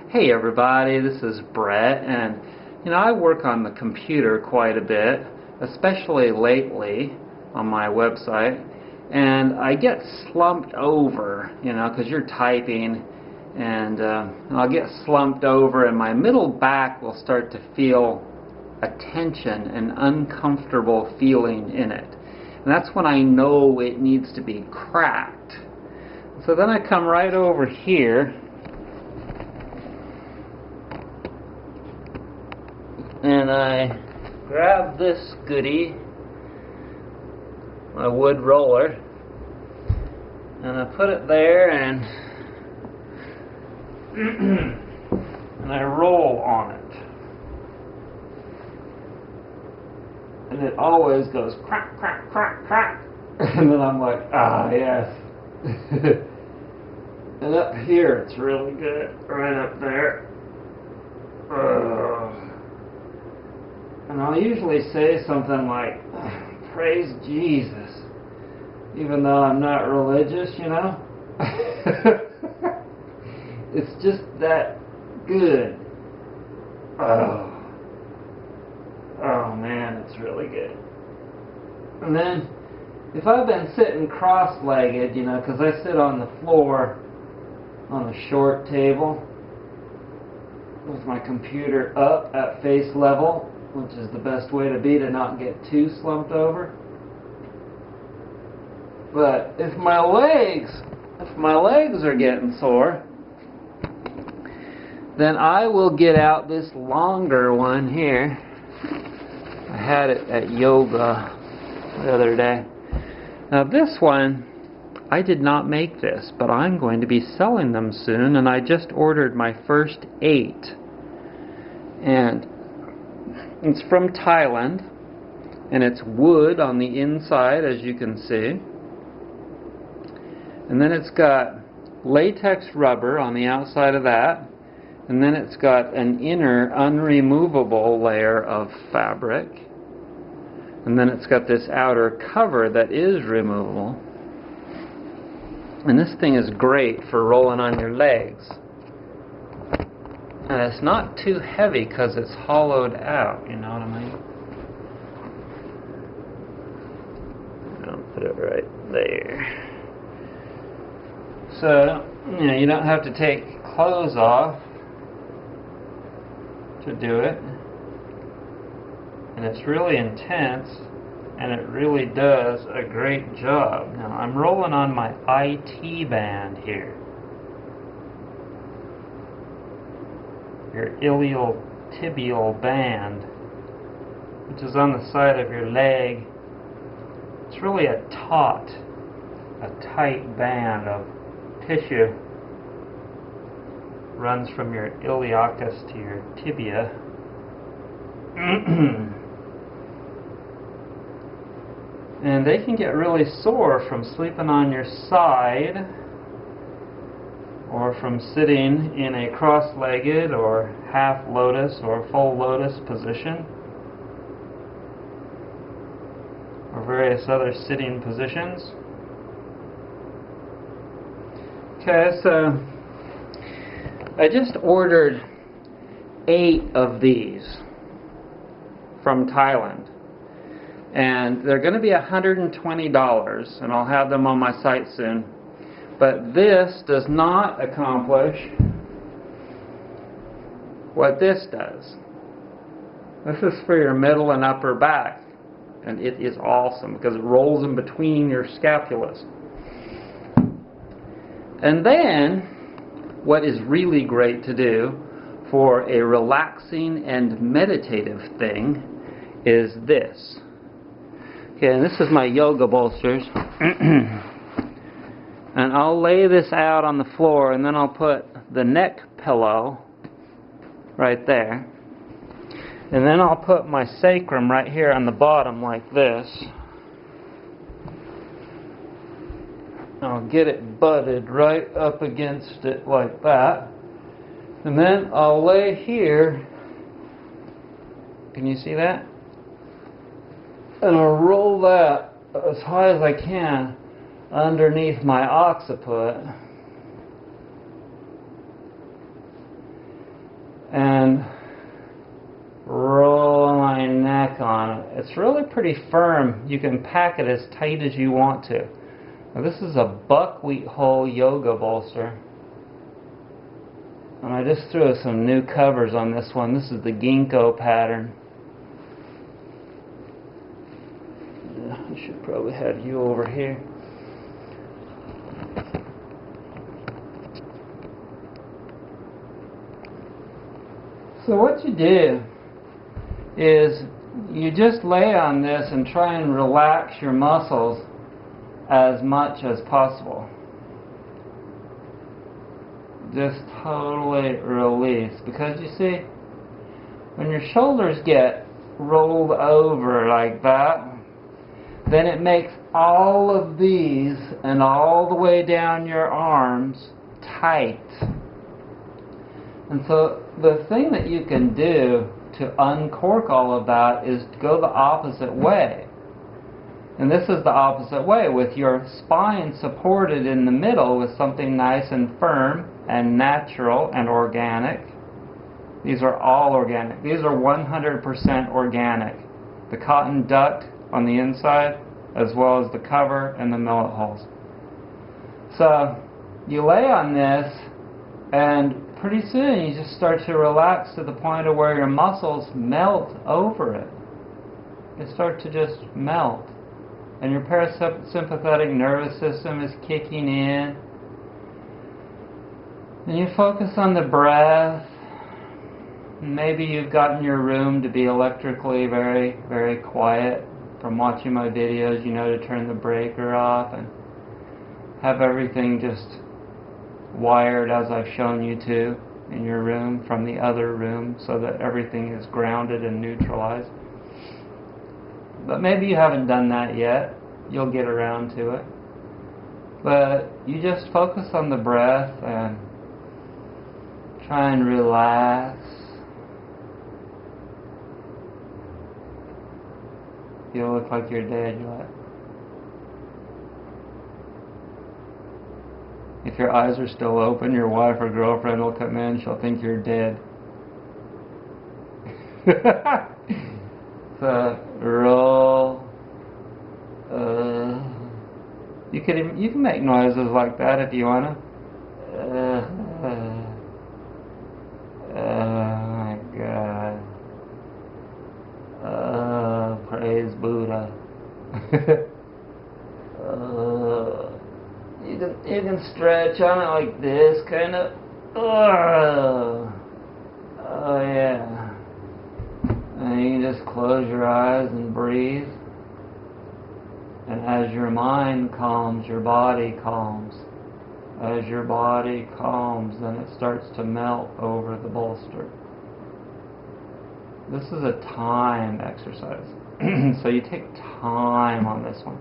Hey everybody, this is Brett, and I work on the computer quite a bit, especially lately on my website, and I get slumped over, because you're typing, and I'll get slumped over and my middle back will start to feel a tension, an uncomfortable feeling in it. And that's when I know it needs to be cracked. So then I come right over here and I grab this goodie, my wood roller, and I put it there and and I roll on it. And it always goes crack, crack, crack, crack. And then I'm like, ah, yes. And up here it's really good, right up there. And I'll usually say something like, praise Jesus, even though I'm not religious, It's just that good. Oh man, it's really good. And then, if I've been sitting cross-legged, because I sit on the floor on a short table with my computer up at face level, which is the best way to be to not get too slumped over. But if my legs are getting sore, then I will get out this longer one here. I had it at yoga the other day. Now this one, I did not make this, but I'm going to be selling them soon, and I just ordered my first 8. And it's from Thailand, and it's wood on the inside, as you can see. And then it's got latex rubber on the outside of that. And then it's got an inner unremovable layer of fabric. And then it's got this outer cover that is removable. And this thing is great for rolling on your legs. And it's not too heavy because it's hollowed out, you know what I mean? I'll put it right there. So, you don't have to take clothes off to do it. And it's really intense, and it really does a great job. Now, I'm rolling on my IT band here. Your iliotibial band, which is on the side of your leg. It's really a taut, a tight band of tissue. Runs from your iliacus to your tibia. And they can get really sore from sleeping on your side, or from sitting in a cross-legged or half lotus or full lotus position, or various other sitting positions. Okay, so I just ordered 8 of these from Thailand, and they're going to be $120, and I'll have them on my site soon. But this does not accomplish what this does. This is for your middle and upper back, and it is awesome because it rolls in between your scapulas. And then, what is really great to do for a relaxing and meditative thing is this. Okay, and this is my yoga bolsters. And I'll lay this out on the floor, and then I'll put the neck pillow right there. And then I'll put my sacrum right here on the bottom like this. I'll get it butted right up against it like that. And then I'll lay here. Can you see that? And I'll roll that as high as I can underneath my occiput. and roll my neck on it. It's really pretty firm. You can pack it as tight as you want to. Now this is a buckwheat hull yoga bolster. And I just threw some new covers on this one. This is the ginkgo pattern. I should probably have you over here. So what you do is you just lay on this and try and relax your muscles as much as possible. Just totally release. Because you see, when your shoulders get rolled over like that, then it makes all of these and all the way down your arms tight. And so the thing that you can do to uncork all of that is to go the opposite way. And this is the opposite way, with your spine supported in the middle with something nice and firm and natural and organic. These are all organic. These are 100% organic. The cotton duct on the inside, as well as the cover and the millet hulls. So you lay on this, and pretty soon you just start to relax to the point of where your muscles melt over it. They start to just melt. And your parasympathetic nervous system is kicking in. And you focus on the breath. Maybe you've gotten your room to be electrically very, very quiet. From watching my videos, you know to turn the breaker off and have everything just wired as I've shown you to in your room from the other room, so that everything is grounded and neutralized. But maybe you haven't done that yet. You'll get around to it. But you just focus on the breath and try and relax. You look like you're dead. You're like, if your eyes are still open, your wife or girlfriend will come in. She'll think you're dead. So roll. You can make noises like that if you wanna. Oh my God. Praise Buddha. You can stretch on it like this, kind of. Oh yeah. And you can just close your eyes and breathe. And as your mind calms, your body calms. As your body calms, then it starts to melt over the bolster. This is a time exercise. So you take time on this one.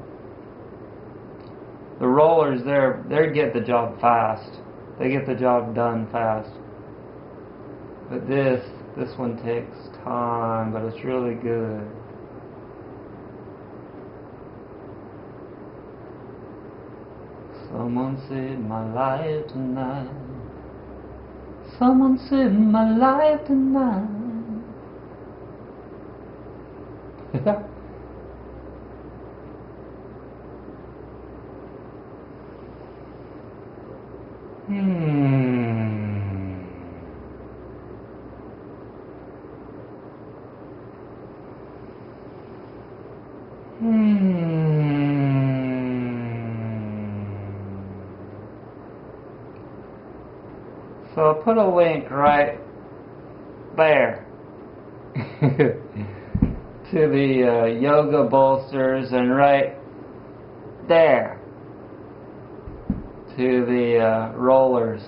The rollers, they get the job fast. They get the job done fast. But this one takes time, but it's really good. Someone saved my life tonight. Someone saved my life tonight. So I'll put a link right there to the yoga bolsters, and right there to the rollers.